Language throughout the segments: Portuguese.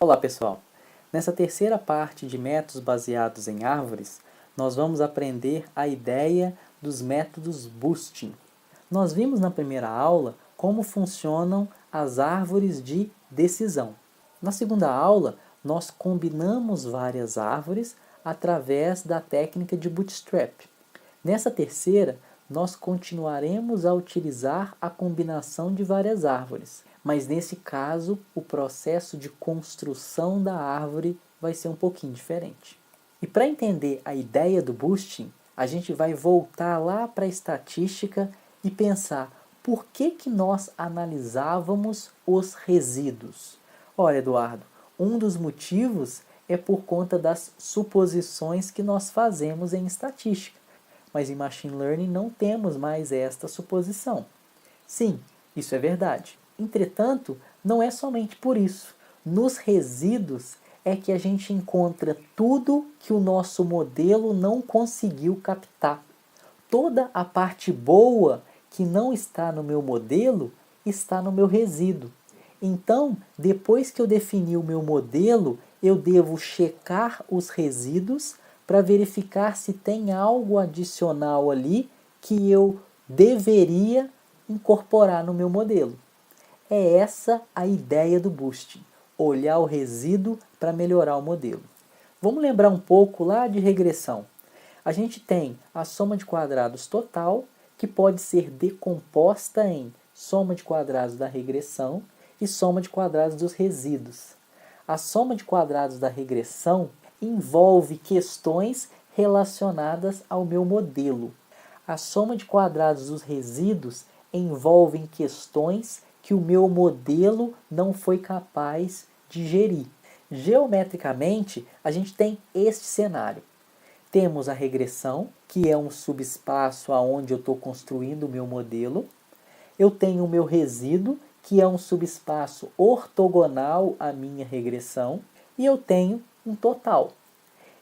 Olá pessoal! Nessa terceira parte de métodos baseados em árvores, nós vamos aprender a ideia dos métodos boosting. Nós vimos na primeira aula como funcionam as árvores de decisão. Na segunda aula, nós combinamos várias árvores através da técnica de bootstrap. Nessa terceira, nós continuaremos a utilizar a combinação de várias árvores, mas nesse caso o processo de construção da árvore vai ser um pouquinho diferente. E para entender a ideia do boosting, a gente vai voltar lá para a estatística e pensar por que nós analisávamos os resíduos. Olha, Eduardo, um dos motivos é por conta das suposições que nós fazemos em estatística. Mas em Machine Learning não temos mais esta suposição. Sim, isso é verdade. Entretanto, não é somente por isso. Nos resíduos é que a gente encontra tudo que o nosso modelo não conseguiu captar. Toda a parte boa que não está no meu modelo está no meu resíduo. Então, depois que eu defini o meu modelo, eu devo checar os resíduos para verificar se tem algo adicional ali que eu deveria incorporar no meu modelo. É essa a ideia do boosting, olhar o resíduo para melhorar o modelo. Vamos lembrar um pouco lá de regressão. A gente tem a soma de quadrados total, que pode ser decomposta em soma de quadrados da regressão e soma de quadrados dos resíduos. A soma de quadrados da regressão envolve questões relacionadas ao meu modelo. A soma de quadrados dos resíduos envolve questões que o meu modelo não foi capaz de gerir. Geometricamente, a gente tem este cenário. Temos a regressão, que é um subespaço onde eu estou construindo o meu modelo. Eu tenho o meu resíduo, que é um subespaço ortogonal à minha regressão. E eu tenho um total.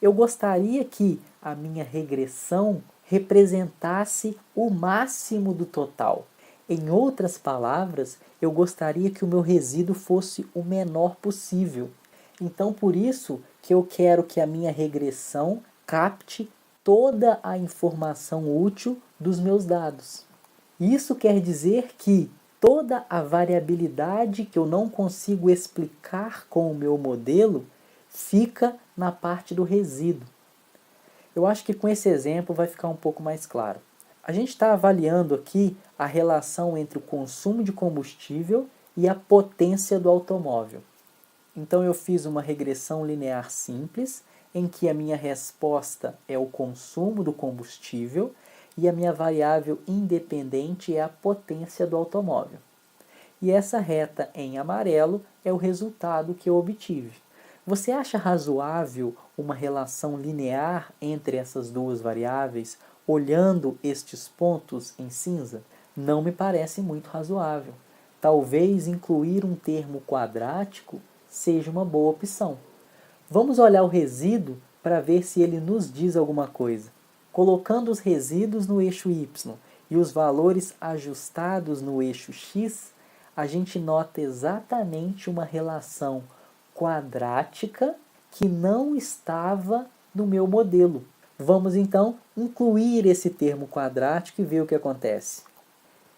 Eu gostaria que a minha regressão representasse o máximo do total. Em outras palavras, eu gostaria que o meu resíduo fosse o menor possível. Então, por isso que eu quero que a minha regressão capte toda a informação útil dos meus dados. Isso quer dizer que toda a variabilidade que eu não consigo explicar com o meu modelo fica na parte do resíduo. Eu acho que com esse exemplo vai ficar um pouco mais claro. A gente está avaliando aqui a relação entre o consumo de combustível e a potência do automóvel. Então eu fiz uma regressão linear simples, em que a minha resposta é o consumo do combustível e a minha variável independente é a potência do automóvel. E essa reta em amarelo é o resultado que eu obtive. Você acha razoável uma relação linear entre essas duas variáveis, olhando estes pontos em cinza? Não me parece muito razoável. Talvez incluir um termo quadrático seja uma boa opção. Vamos olhar o resíduo para ver se ele nos diz alguma coisa. Colocando os resíduos no eixo Y e os valores ajustados no eixo X, a gente nota exatamente uma relação quadrática que não estava no meu modelo. Vamos então incluir esse termo quadrático e ver o que acontece.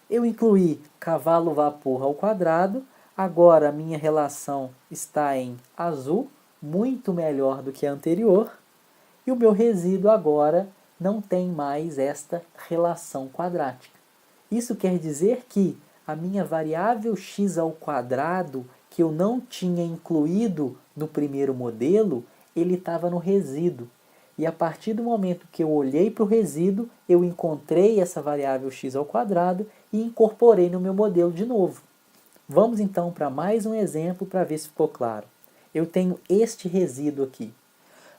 Eu incluí cavalo-vapor ao quadrado, agora a minha relação está em azul, muito melhor do que a anterior, e o meu resíduo agora não tem mais esta relação quadrática. Isso quer dizer que a minha variável x ao quadrado, que eu não tinha incluído no primeiro modelo, ele estava no resíduo. E a partir do momento que eu olhei para o resíduo, eu encontrei essa variável x ao quadrado e incorporei no meu modelo de novo. Vamos então para mais um exemplo para ver se ficou claro. Eu tenho este resíduo aqui.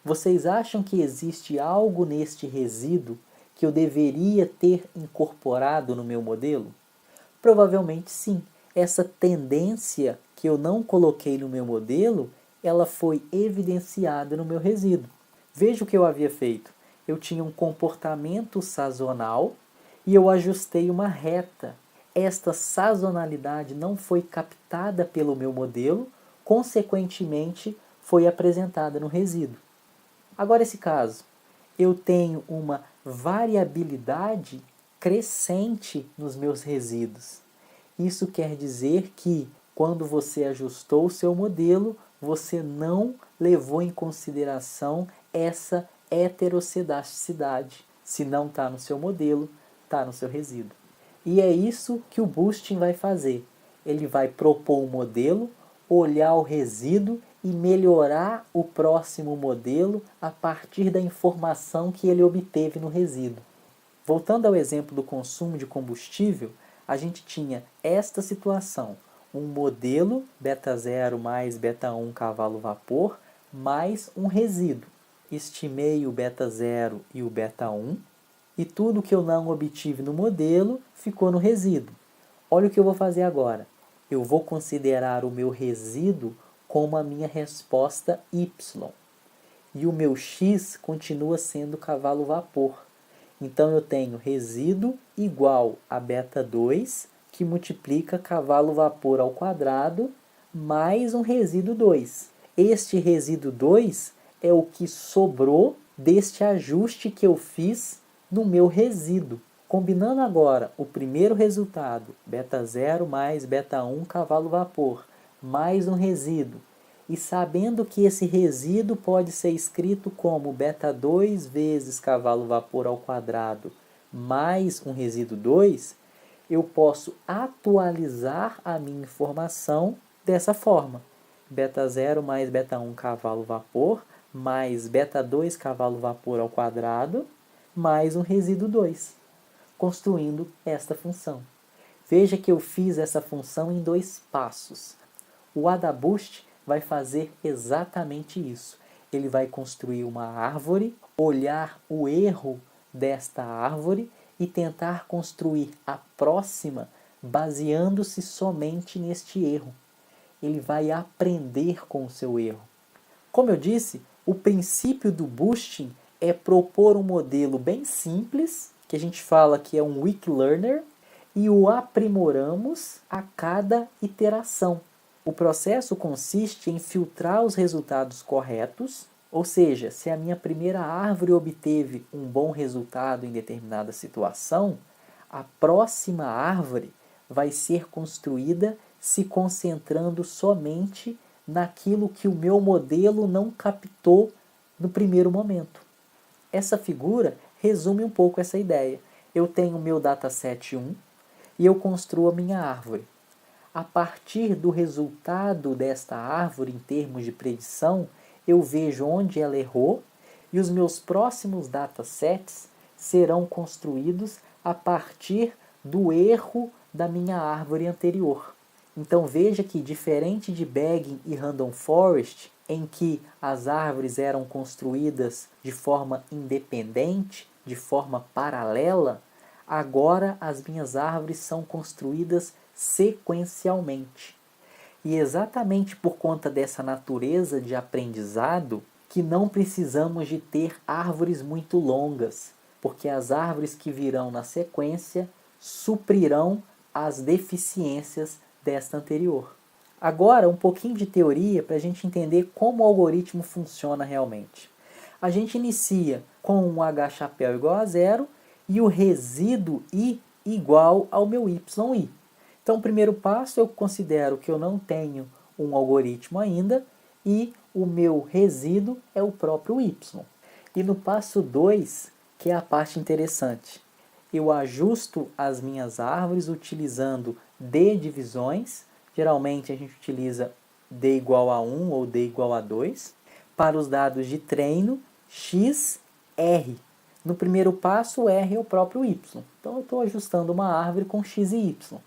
Vocês acham que existe algo neste resíduo que eu deveria ter incorporado no meu modelo? Provavelmente sim. Essa tendência que eu não coloquei no meu modelo, ela foi evidenciada no meu resíduo. Veja o que eu havia feito. Eu tinha um comportamento sazonal e eu ajustei uma reta. Esta sazonalidade não foi captada pelo meu modelo, consequentemente foi apresentada no resíduo. Agora esse caso, eu tenho uma variabilidade crescente nos meus resíduos. Isso quer dizer que quando você ajustou o seu modelo, você não levou em consideração essa heterossedasticidade. Se não está no seu modelo, está no seu resíduo. E é isso que o boosting vai fazer. Ele vai propor um modelo, olhar o resíduo e melhorar o próximo modelo a partir da informação que ele obteve no resíduo. Voltando ao exemplo do consumo de combustível, a gente tinha esta situação, um modelo beta 0 mais beta 1 cavalo vapor, mais um resíduo. Estimei o beta 0 e o beta 1, e tudo que eu não obtive no modelo ficou no resíduo. Olha o que eu vou fazer agora. Eu vou considerar o meu resíduo como a minha resposta y. E o meu x continua sendo cavalo vapor. Então eu tenho resíduo igual a beta 2, que multiplica cavalo vapor ao quadrado, mais um resíduo 2. Este resíduo 2 é o que sobrou deste ajuste que eu fiz no meu resíduo. Combinando agora o primeiro resultado, beta 0 mais beta 1 cavalo vapor, mais um resíduo, e sabendo que esse resíduo pode ser escrito como beta 2 vezes cavalo vapor ao quadrado mais um resíduo 2, eu posso atualizar a minha informação dessa forma. Beta 0 mais beta 1 cavalo vapor mais beta 2 cavalo vapor ao quadrado mais um resíduo 2, construindo esta função. Veja que eu fiz essa função em 2 passos. O AdaBoost vai fazer exatamente isso. Ele vai construir uma árvore, olhar o erro desta árvore e tentar construir a próxima baseando-se somente neste erro. Ele vai aprender com o seu erro. Como eu disse, o princípio do boosting é propor um modelo bem simples, que a gente fala que é um weak learner, e o aprimoramos a cada iteração. O processo consiste em filtrar os resultados corretos, ou seja, se a minha primeira árvore obteve um bom resultado em determinada situação, a próxima árvore vai ser construída se concentrando somente naquilo que o meu modelo não captou no primeiro momento. Essa figura resume um pouco essa ideia. Eu tenho o meu dataset 1 e eu construo a minha árvore. A partir do resultado desta árvore em termos de predição, eu vejo onde ela errou e os meus próximos datasets serão construídos a partir do erro da minha árvore anterior. Então veja que, diferente de Bagging e Random Forest, em que as árvores eram construídas de forma independente, de forma paralela, agora as minhas árvores são construídas sequencialmente. E exatamente por conta dessa natureza de aprendizado que não precisamos de ter árvores muito longas, porque as árvores que virão na sequência suprirão as deficiências desta anterior. Agora, um pouquinho de teoria para a gente entender como o algoritmo funciona realmente. A gente inicia com um H-chapéu igual a 0 e o resíduo I igual ao meu YI. Então, o primeiro passo, eu considero que eu não tenho um algoritmo ainda e o meu resíduo é o próprio Y. E no passo 2, que é a parte interessante, eu ajusto as minhas árvores utilizando D divisões. Geralmente a gente utiliza D igual a 1 ou D igual a 2. Para os dados de treino, X, R. No primeiro passo, o R é o próprio Y. Então eu estou ajustando uma árvore com X e Y.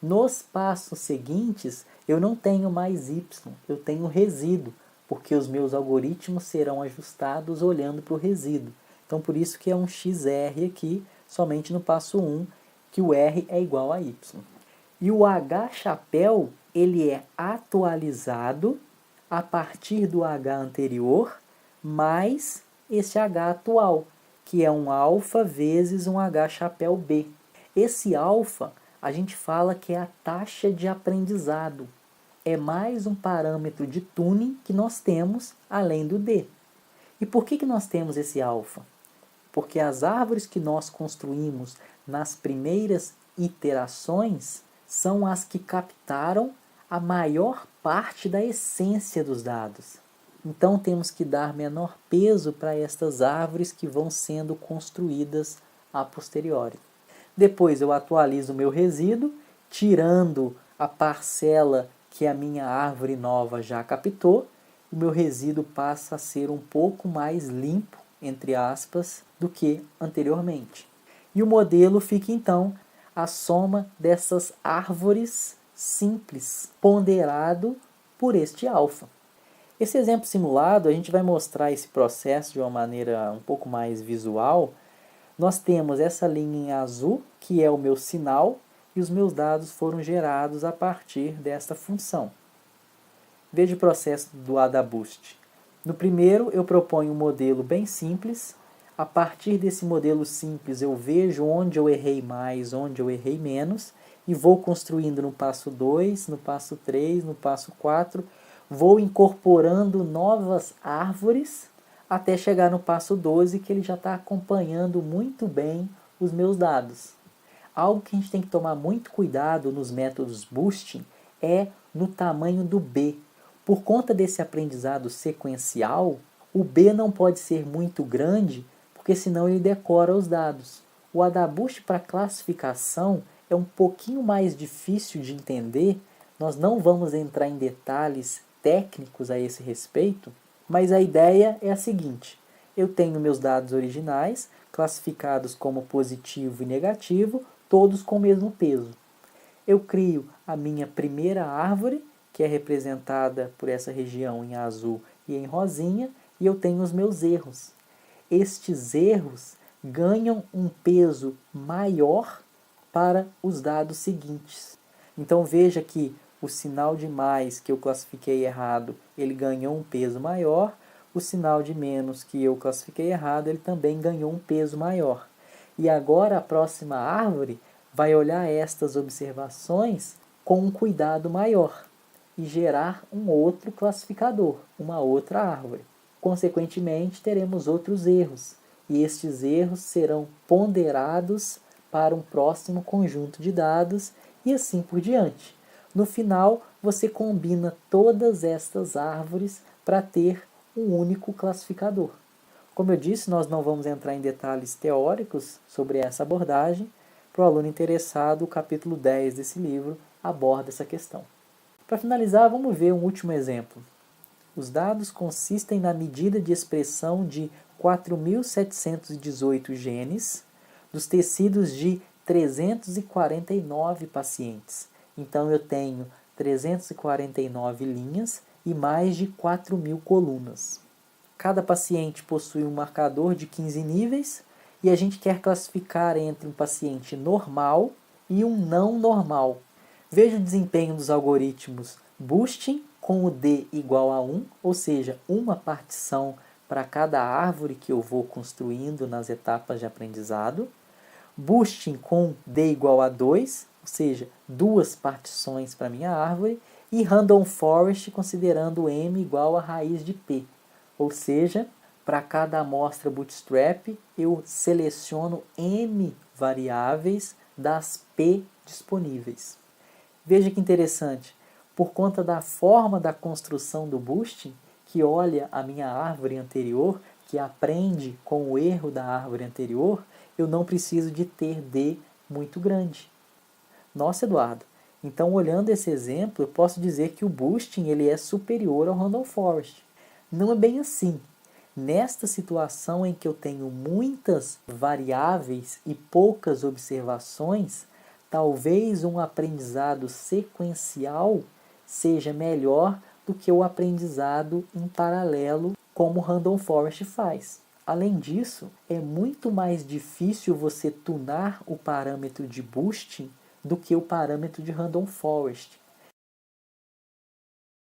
Nos passos seguintes, eu não tenho mais Y, eu tenho resíduo, porque os meus algoritmos serão ajustados olhando para o resíduo. Então por isso que é um XR aqui, somente no passo 1, que o R é igual a Y. E o H-chapéu, ele é atualizado a partir do H anterior, mais esse H atual, que é um alfa vezes um H-chapéu B. Esse alfa, a gente fala que é a taxa de aprendizado. é mais um parâmetro de tuning que nós temos além do D. E por que nós temos esse alfa? Porque as árvores que nós construímos nas primeiras iterações são as que captaram a maior parte da essência dos dados. Então temos que dar menor peso para estas árvores que vão sendo construídas a posteriori. Depois eu atualizo o meu resíduo, tirando a parcela que a minha árvore nova já captou, o meu resíduo passa a ser um pouco mais limpo, entre aspas, do que anteriormente. E o modelo fica então a soma dessas árvores simples, ponderado por este alfa. Esse exemplo simulado, a gente vai mostrar esse processo de uma maneira um pouco mais visual. Nós temos essa linha em azul, que é o meu sinal, e os meus dados foram gerados a partir desta função. Veja o processo do AdaBoost. No primeiro, eu proponho um modelo bem simples. A partir desse modelo simples, eu vejo onde eu errei mais, onde eu errei menos, e vou construindo no passo 2, no passo 3, no passo 4, vou incorporando novas árvores, até chegar no passo 12, que ele já está acompanhando muito bem os meus dados. Algo que a gente tem que tomar muito cuidado nos métodos Boosting é no tamanho do B. Por conta desse aprendizado sequencial, o B não pode ser muito grande, porque senão ele decora os dados. O AdaBoost para classificação é um pouquinho mais difícil de entender, nós não vamos entrar em detalhes técnicos a esse respeito, mas a ideia é a seguinte: eu tenho meus dados originais, classificados como positivo e negativo, todos com o mesmo peso. Eu crio a minha primeira árvore, que é representada por essa região em azul e em rosinha, e eu tenho os meus erros. Estes erros ganham um peso maior para os dados seguintes. Então veja que o sinal de mais que eu classifiquei errado, ele ganhou um peso maior. O sinal de menos que eu classifiquei errado, ele também ganhou um peso maior. E agora a próxima árvore vai olhar estas observações com um cuidado maior e gerar um outro classificador, uma outra árvore. Consequentemente, teremos outros erros, e estes erros serão ponderados para um próximo conjunto de dados e assim por diante. No final, você combina todas estas árvores para ter um único classificador. Como eu disse, nós não vamos entrar em detalhes teóricos sobre essa abordagem. Para o aluno interessado, o capítulo 10 desse livro aborda essa questão. Para finalizar, vamos ver um último exemplo. Os dados consistem na medida de expressão de 4.718 genes dos tecidos de 349 pacientes. Então, eu tenho 349 linhas e mais de 4.000 colunas. Cada paciente possui um marcador de 15 níveis e a gente quer classificar entre um paciente normal e um não normal. Veja o desempenho dos algoritmos Boosting com o D igual a 1, ou seja, uma partição para cada árvore que eu vou construindo nas etapas de aprendizado. Boosting com D igual a 2, ou seja, duas partições para minha árvore, e Random Forest considerando M igual a raiz de P, ou seja, para cada amostra Bootstrap eu seleciono M variáveis das P disponíveis. Veja que interessante, por conta da forma da construção do Boosting, que olha a minha árvore anterior, que aprende com o erro da árvore anterior, eu não preciso de ter D muito grande. Nossa, Eduardo, então olhando esse exemplo, eu posso dizer que o Boosting ele é superior ao Random Forest. Não é bem assim. Nesta situação em que eu tenho muitas variáveis e poucas observações, talvez um aprendizado sequencial seja melhor do que o aprendizado em paralelo, como o Random Forest faz. Além disso, é muito mais difícil você tunar o parâmetro de Boosting do que o parâmetro de Random Forest.